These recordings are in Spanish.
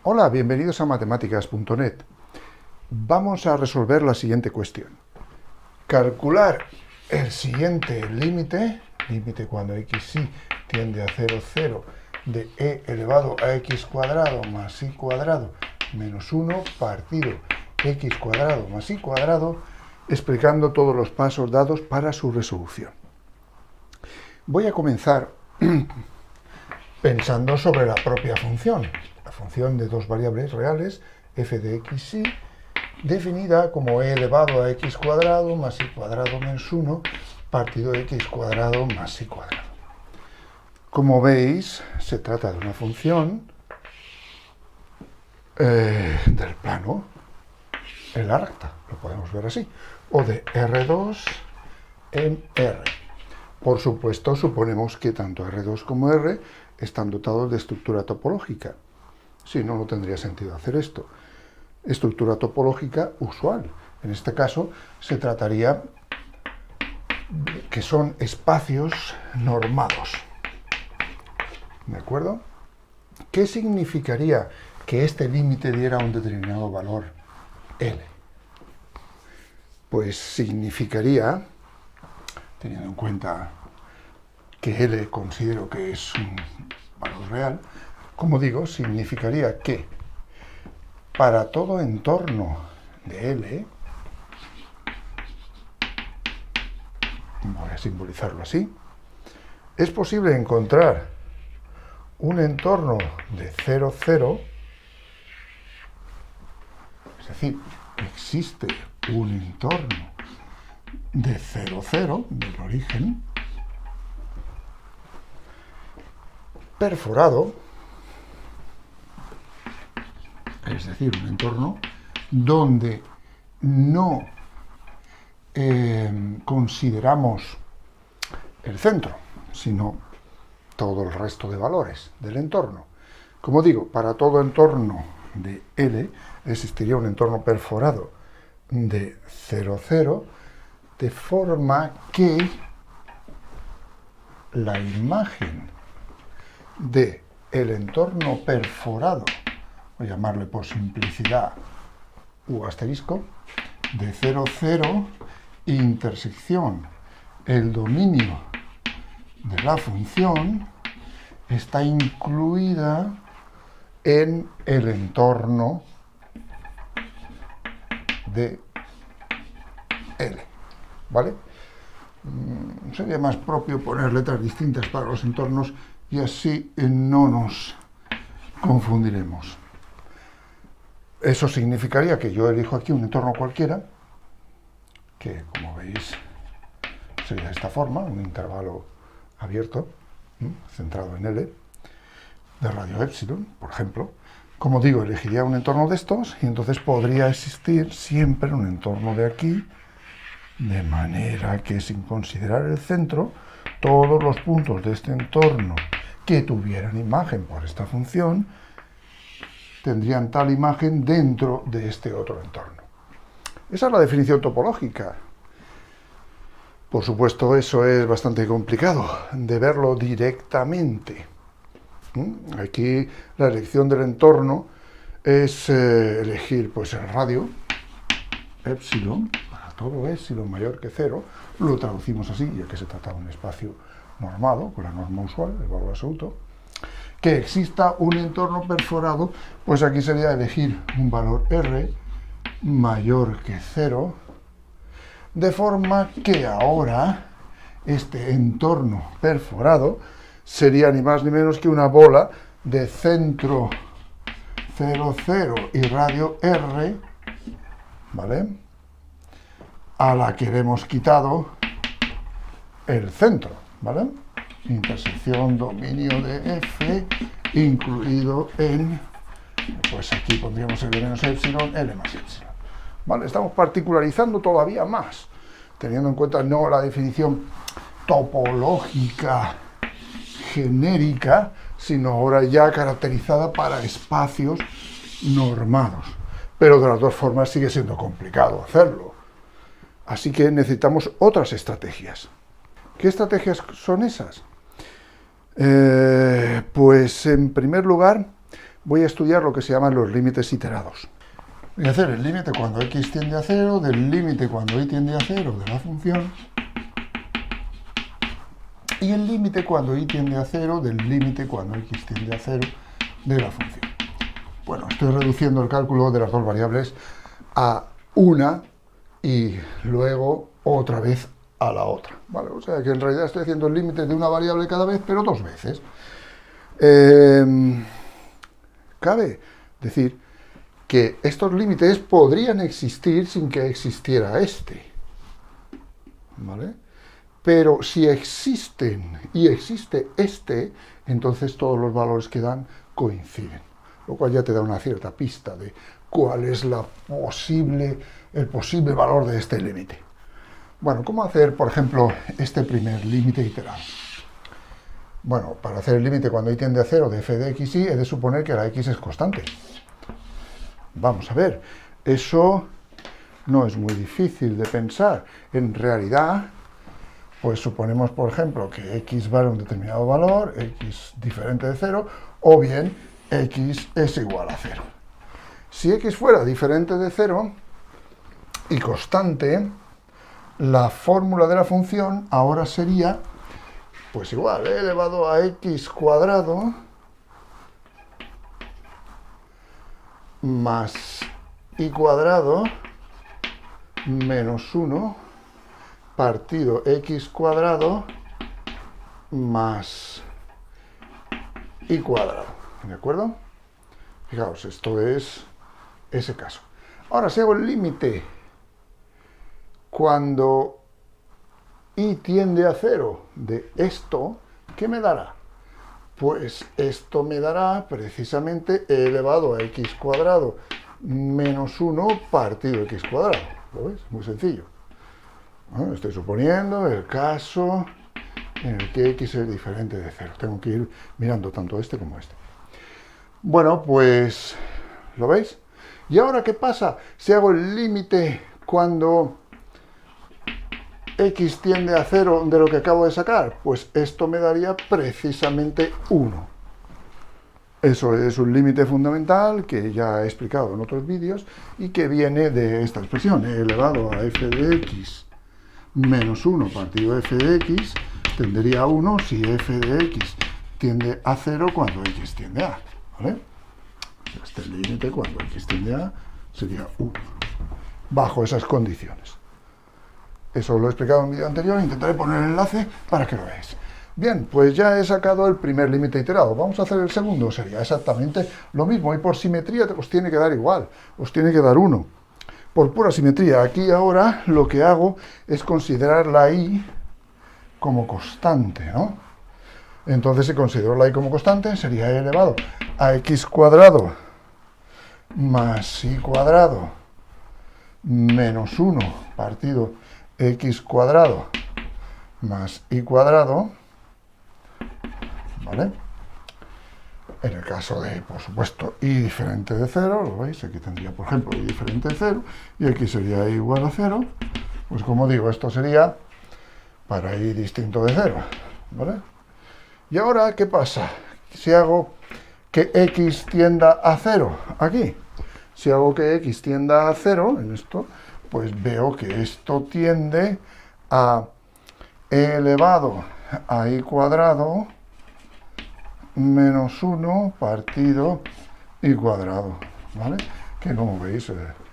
Hola, bienvenidos a matemáticas.net. Vamos a resolver la siguiente cuestión. Calcular el siguiente límite cuando xy tiende a 0, 0, de e elevado a x cuadrado más y cuadrado menos 1 partido x cuadrado más y cuadrado, explicando todos los pasos dados para su resolución. Voy a comenzar pensando sobre la propia función, la función de dos variables reales, f de xy, definida como e elevado a x cuadrado más y cuadrado menos 1 partido x cuadrado más y cuadrado. Como veis, se trata de una función del plano, en la recta, lo podemos ver así, o de R2 en R. Por supuesto, suponemos que tanto R2 como R están dotados de estructura topológica. Si no, no tendría sentido hacer esto. Estructura topológica usual. En este caso, se trataría de que son espacios normados. ¿De acuerdo? ¿Qué significaría que este límite diera un determinado valor L? Pues significaría, teniendo en cuenta que L considero que es un valor real, como digo, significaría que para todo entorno de L, voy a simbolizarlo así, es posible encontrar un entorno de 0, 0, es decir, existe un entorno de 0, 0, del origen, perforado, es decir, un entorno donde no consideramos el centro, sino todo el resto de valores del entorno. Como digo, para todo entorno de L existiría un entorno perforado de 0, 0, de forma que la imagen del entorno perforado, voy a llamarle por simplicidad U asterisco, de 0, 0, intersección, el dominio de la función, está incluida en el entorno de L, ¿vale? Sería más propio poner letras distintas para los entornos y así no nos confundiremos. Eso significaría que yo elijo aquí un entorno cualquiera, que como veis sería de esta forma, un intervalo abierto, centrado en L, de radio epsilon, por ejemplo. Como digo, elegiría un entorno de estos y entonces podría existir siempre un entorno de aquí, de manera que sin considerar el centro, todos los puntos de este entorno que tuvieran imagen por esta función tendrían tal imagen dentro de este otro entorno. Esa es la definición topológica. Por supuesto, eso es bastante complicado de verlo directamente. Aquí la elección del entorno es elegir pues, el radio, epsilon, para todo epsilon mayor que 0, lo traducimos así, ya que se trata de un espacio normado, con la norma usual, el valor absoluto. Que exista un entorno perforado, pues aquí sería elegir un valor R mayor que 0, de forma que ahora este entorno perforado sería ni más ni menos que una bola de centro 0, 0 y radio R, ¿vale?, a la que le hemos quitado el centro, ¿vale? Intersección dominio de F incluido en, pues aquí pondríamos el menos epsilon, L más epsilon. ¿Vale? Estamos particularizando todavía más, teniendo en cuenta no la definición topológica genérica, sino ahora ya caracterizada para espacios normados. Pero de las dos formas sigue siendo complicado hacerlo. Así que necesitamos otras estrategias. ¿Qué estrategias son esas? Pues en primer lugar voy a estudiar lo que se llaman los límites iterados. Voy a hacer el límite cuando x tiende a 0, del límite cuando y tiende a 0 de la función, y el límite cuando y tiende a 0 del límite cuando x tiende a 0 de la función. Bueno, estoy reduciendo el cálculo de las dos variables a una y luego otra vez a la otra, ¿vale? O sea que en realidad estoy haciendo el límite de una variable cada vez, pero dos veces. Cabe decir que estos límites podrían existir sin que existiera este, ¿vale? Pero si existen y existe este, entonces todos los valores que dan coinciden, lo cual ya te da una cierta pista de cuál es el posible valor de este límite. Bueno, ¿cómo hacer, por ejemplo, este primer límite iterado? Bueno, para hacer el límite cuando y tiende a 0 de f de x y, he de suponer que la x es constante. Vamos a ver, eso no es muy difícil de pensar. En realidad, pues suponemos, por ejemplo, que x vale un determinado valor, x diferente de 0, o bien x es igual a 0. Si x fuera diferente de 0 y constante, la fórmula de la función ahora sería, pues igual, e elevado a x cuadrado más y cuadrado menos 1 partido x cuadrado más y cuadrado, ¿de acuerdo? Fijaos, esto es ese caso. Ahora, si hago el límite cuando y tiende a 0 de esto, ¿qué me dará? Pues esto me dará precisamente e elevado a x cuadrado menos 1 partido x cuadrado. ¿Lo ves? Muy sencillo. Bueno, estoy suponiendo el caso en el que x es diferente de 0. Tengo que ir mirando tanto este como este. Bueno, pues, ¿lo veis? ¿Y ahora qué pasa si hago el límite cuando x tiende a 0 de lo que acabo de sacar? Pues esto me daría precisamente 1. Eso es un límite fundamental que ya he explicado en otros vídeos y que viene de esta expresión, e elevado a f de x menos 1 partido f de x tendería a 1 si f de x tiende a 0 cuando x tiende a, ¿vale? Este límite cuando x tiende a sería 1, bajo esas condiciones. Eso lo he explicado en un vídeo anterior, intentaré poner el enlace para que lo veáis. Bien, pues ya he sacado el primer límite iterado. Vamos a hacer el segundo, sería exactamente lo mismo, y por simetría os tiene que dar igual, os tiene que dar 1. Por pura simetría, aquí ahora lo que hago es considerar la y como constante, ¿no? Entonces, si considero la y como constante, sería e elevado a x cuadrado más y cuadrado menos 1 partido x cuadrado más y cuadrado, ¿vale? En el caso de, por supuesto, y diferente de 0, lo veis, aquí tendría, por ejemplo, y diferente de 0, y aquí sería igual a 0, pues como digo, esto sería para y distinto de 0, ¿vale? Y ahora, ¿qué pasa? Si hago que x tienda a 0, aquí, si hago que x tienda a 0, en esto, pues veo que esto tiende a e elevado a y cuadrado menos 1 partido y cuadrado, ¿vale? Que como veis,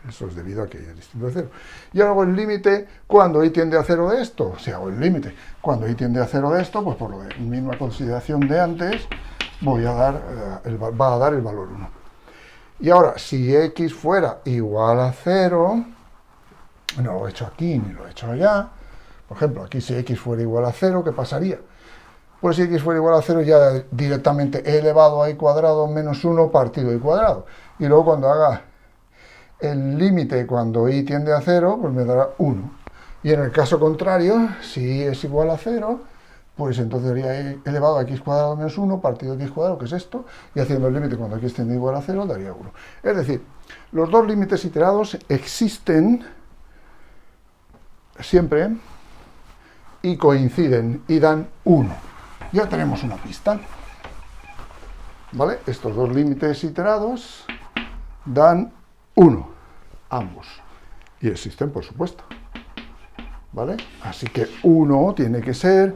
eso es debido a que y es distinto de 0. Y ahora hago el límite cuando y tiende a 0 de esto. Si hago el límite cuando y tiende a 0 de esto, pues por la misma consideración de antes, voy a dar, va a dar el valor 1. Y ahora, si x fuera igual a 0, no lo he hecho aquí ni lo he hecho allá, por ejemplo, aquí si x fuera igual a 0, ¿qué pasaría? Pues si x fuera igual a 0, ya directamente e elevado a y cuadrado menos 1 partido y cuadrado. Y luego cuando haga el límite cuando y tiende a 0, pues me dará 1. Y en el caso contrario, si y es igual a 0, pues entonces daría e elevado a x cuadrado menos 1 partido de x cuadrado, que es esto, y haciendo el límite cuando x tiende igual a 0, daría 1. Es decir, los dos límites iterados existen siempre y coinciden y dan 1. Ya tenemos una pista. ¿vale? Estos dos límites iterados dan 1, ambos, y existen, por supuesto, ¿vale? Así que 1 tiene que ser,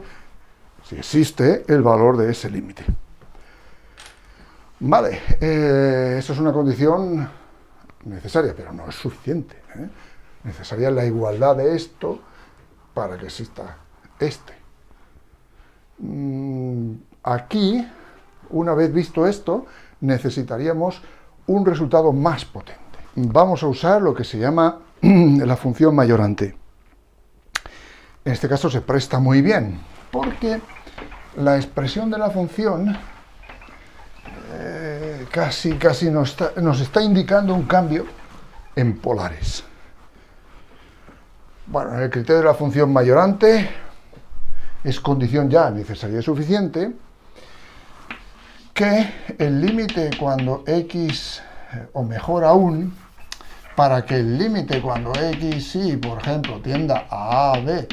si existe, el valor de ese límite. Vale, eso es una condición necesaria, pero no es suficiente, ¿eh? Necesaria la igualdad de esto para que exista este. Aquí, una vez visto esto, necesitaríamos un resultado más potente. Vamos a usar lo que se llama la función mayorante. En este caso se presta muy bien, porque la expresión de la función casi nos está indicando un cambio en polares. Bueno, en el criterio de la función mayorante es condición ya necesaria y suficiente que el límite cuando x, o mejor aún, para que el límite cuando x y, por ejemplo, tienda a a, b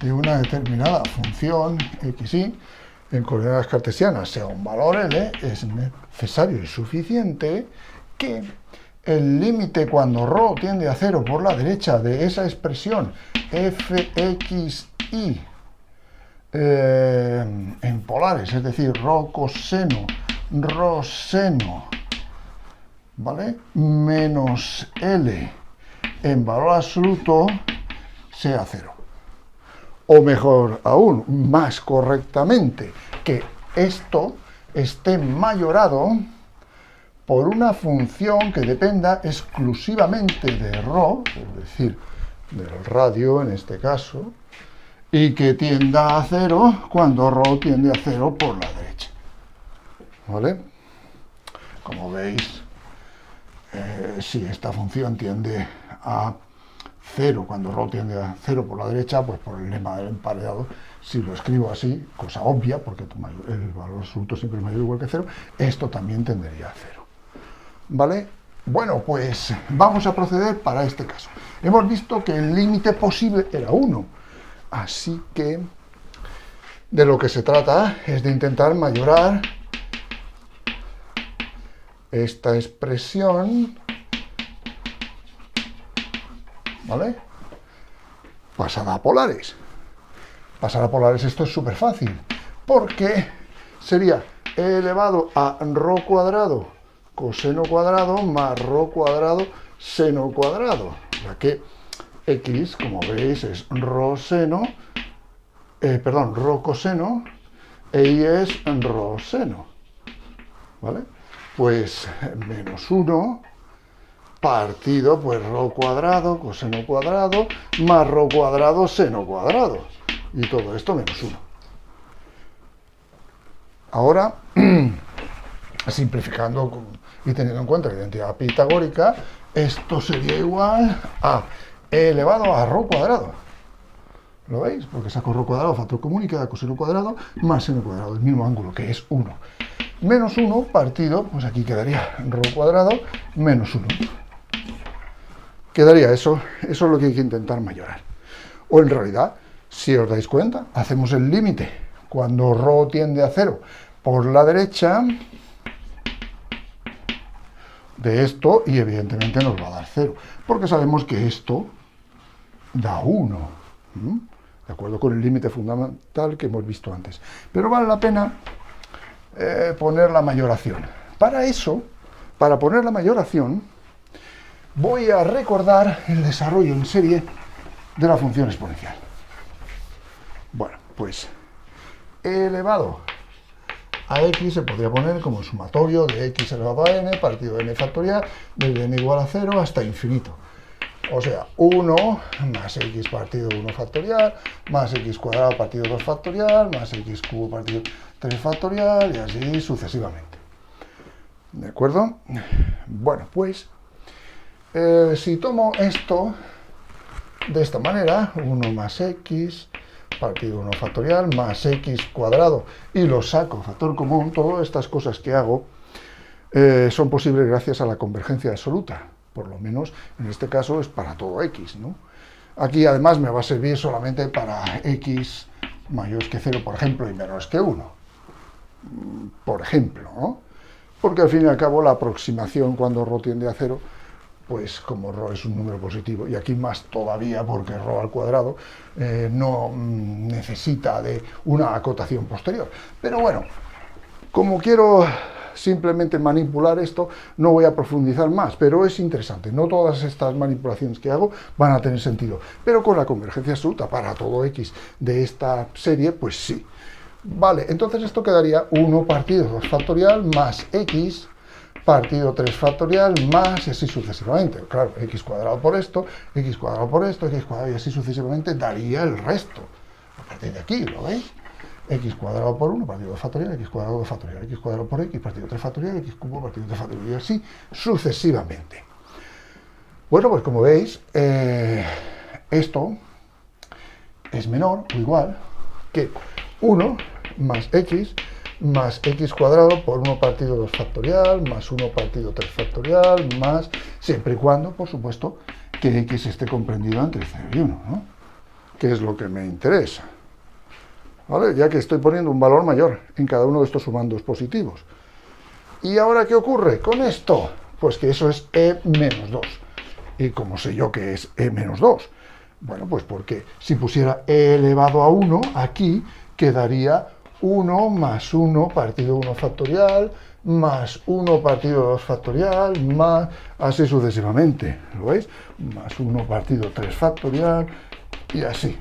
de una determinada función x y en coordenadas cartesianas sea un valor L, es necesario y suficiente que el límite cuando ρ tiende a 0 por la derecha de esa expresión fxy en polares, es decir, ρ coseno, ρ seno, ¿vale? Menos L en valor absoluto sea 0. O mejor aún, más correctamente, que esto esté mayorado por una función que dependa exclusivamente de ρ, es decir, del radio en este caso, y que tienda a 0 cuando ρ tiende a 0 por la derecha. ¿Vale? Como veis, si esta función tiende a 0 cuando ρ tiende a 0 por la derecha, pues por el lema del emparedado, si lo escribo así, cosa obvia, porque el valor absoluto siempre es mayor o igual que 0, esto también tendería a 0. ¿Vale? Bueno, pues vamos a proceder para este caso. Hemos visto que el límite posible era 1, así que de lo que se trata es de intentar mayorar esta expresión, ¿vale? Pasada a polares. Pasar a polares esto es súper fácil, porque sería e elevado a ρ cuadrado coseno cuadrado más ρ cuadrado seno cuadrado, ya que x, como veis, es ρ seno, ρ coseno, e y es ρ seno, ¿vale? Pues menos 1 partido, pues ρ cuadrado coseno cuadrado más ρ cuadrado seno cuadrado, y todo esto menos 1. Ahora, simplificando y teniendo en cuenta la identidad pitagórica, esto sería igual a e elevado a ρ cuadrado. ¿Lo veis? Porque saco ρ cuadrado, factor común, y queda coseno cuadrado más seno cuadrado, el mismo ángulo, que es 1. Menos 1 partido, pues aquí quedaría ρ cuadrado menos 1. Quedaría eso, eso es lo que hay que intentar mayorar. O en realidad, si os dais cuenta, hacemos el límite cuando ρ tiende a 0 por la derecha de esto, y evidentemente nos va a dar 0, porque sabemos que esto da 1, de acuerdo con el límite fundamental que hemos visto antes. Pero vale la pena poner la mayoración. Para eso, para poner la mayoración, voy a recordar el desarrollo en serie de la función exponencial. Bueno, pues e elevado a x se podría poner como sumatorio de x elevado a n partido de n factorial desde n igual a 0 hasta infinito. O sea, 1 más x partido 1 factorial, más x cuadrado partido 2 factorial, más x cubo partido 3 factorial, y así sucesivamente. ¿De acuerdo? Bueno, pues, si tomo esto de esta manera, 1 más x partido 1 factorial más x cuadrado, y lo saco factor común, todas estas cosas que hago son posibles gracias a la convergencia absoluta. Por lo menos en este caso es para todo x, ¿no? Aquí además me va a servir solamente para x mayor que 0, por ejemplo, y menor que 1. Por ejemplo, ¿no? porque al fin y al cabo la aproximación cuando ρ tiende a 0, pues como ρ es un número positivo, y aquí más todavía porque ρ al cuadrado no necesita de una acotación posterior. Pero bueno, como quiero simplemente manipular esto, no voy a profundizar más, pero es interesante. No todas estas manipulaciones que hago van a tener sentido, pero con la convergencia absoluta para todo x de esta serie, pues sí. Vale, entonces esto quedaría 1 partido 2 factorial más x partido 3 factorial más y así sucesivamente. Claro, x cuadrado por esto, x cuadrado por esto, x cuadrado y así sucesivamente daría el resto. A partir de aquí, ¿lo veis? X cuadrado por 1 partido 2 factorial, x cuadrado 2 factorial, x cuadrado por x partido 3 factorial, x cubo partido 3 factorial y así sucesivamente. Bueno, pues como veis, esto es menor o igual que 1 más x cuadrado por 1 partido 2 factorial, más 1 partido 3 factorial, más, siempre y cuando, por supuesto, que x esté comprendido entre 0 y 1, ¿no? Que es lo que me interesa, ¿vale? Ya que estoy poniendo un valor mayor en cada uno de estos sumandos positivos. ¿Y ahora qué ocurre con esto? Pues que eso es e menos 2. ¿Y cómo sé yo que es e menos 2? Bueno, pues porque si pusiera e elevado a 1, aquí quedaría 1 más 1 partido 1 factorial, más 1 partido 2 factorial, más así sucesivamente, ¿lo veis? Más 1 partido 3 factorial, y así.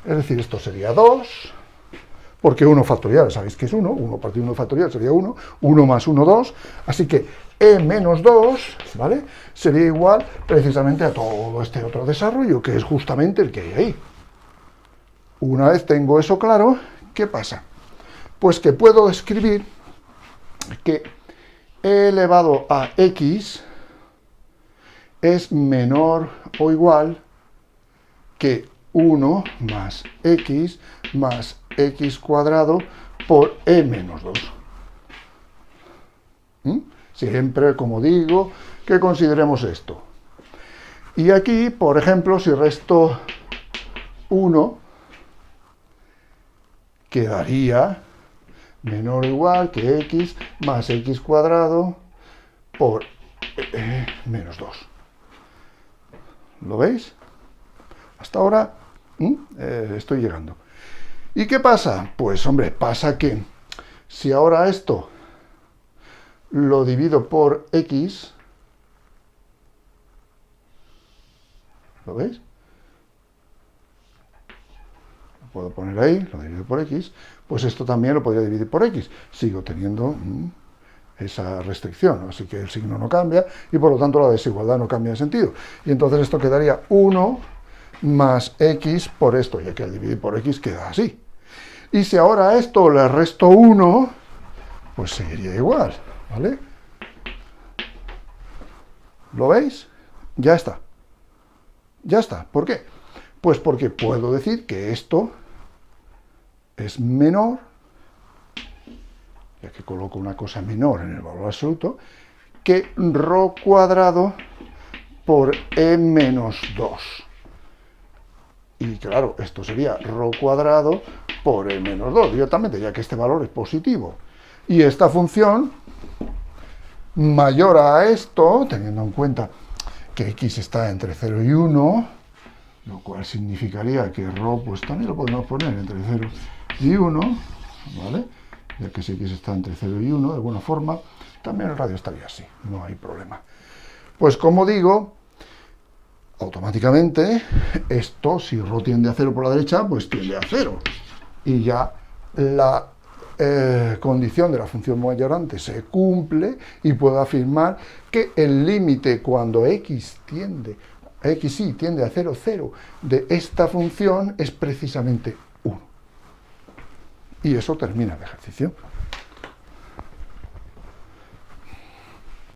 Es decir, esto sería 2, porque 1 factorial, sabéis que es 1, 1 partido 1 factorial sería 1, 1 más 1, 2, así que e menos 2, ¿vale? Sería igual precisamente a todo este otro desarrollo, que es justamente el que hay ahí. Una vez tengo eso claro, ¿qué pasa? Pues que puedo escribir que e elevado a x es menor o igual que 1 más x cuadrado por e menos 2. Siempre, como digo, que consideremos esto. Y aquí, por ejemplo, si resto 1, quedaría menor o igual que x más x cuadrado por menos 2. ¿Lo veis? Hasta ahora estoy llegando. ¿Y qué pasa? Pues, hombre, pasa que si ahora esto lo divido por x, ¿lo veis? Lo puedo poner ahí, lo divido por x, pues esto también lo podría dividir por x. Sigo teniendo esa restricción, así que el signo no cambia y por lo tanto la desigualdad no cambia de sentido. Y entonces esto quedaría 1 más x por esto, ya que al dividir por x queda así. Y si ahora a esto le resto 1, pues seguiría igual, ¿vale? ¿Lo veis? Ya está. Ya está. ¿Por qué? Pues porque puedo decir que esto es menor, ya que coloco una cosa menor en el valor absoluto, que ρ cuadrado por e menos 2. Y claro, esto sería ρ cuadrado por e menos 2, directamente, ya que este valor es positivo. Y esta función mayor a esto, teniendo en cuenta que x está entre 0 y 1, lo cual significaría que ρ, pues también lo podemos poner entre 0 y 1, ¿vale? Ya que si x está entre 0 y 1, de alguna forma, también el radio estaría así, no hay problema. Pues como digo, automáticamente, esto, si ρ tiende a 0 por la derecha, pues tiende a 0. Y ya la condición de la función mayorante se cumple y puedo afirmar que el límite cuando x tiende a 0, 0 de esta función es precisamente 1. Y eso termina el ejercicio.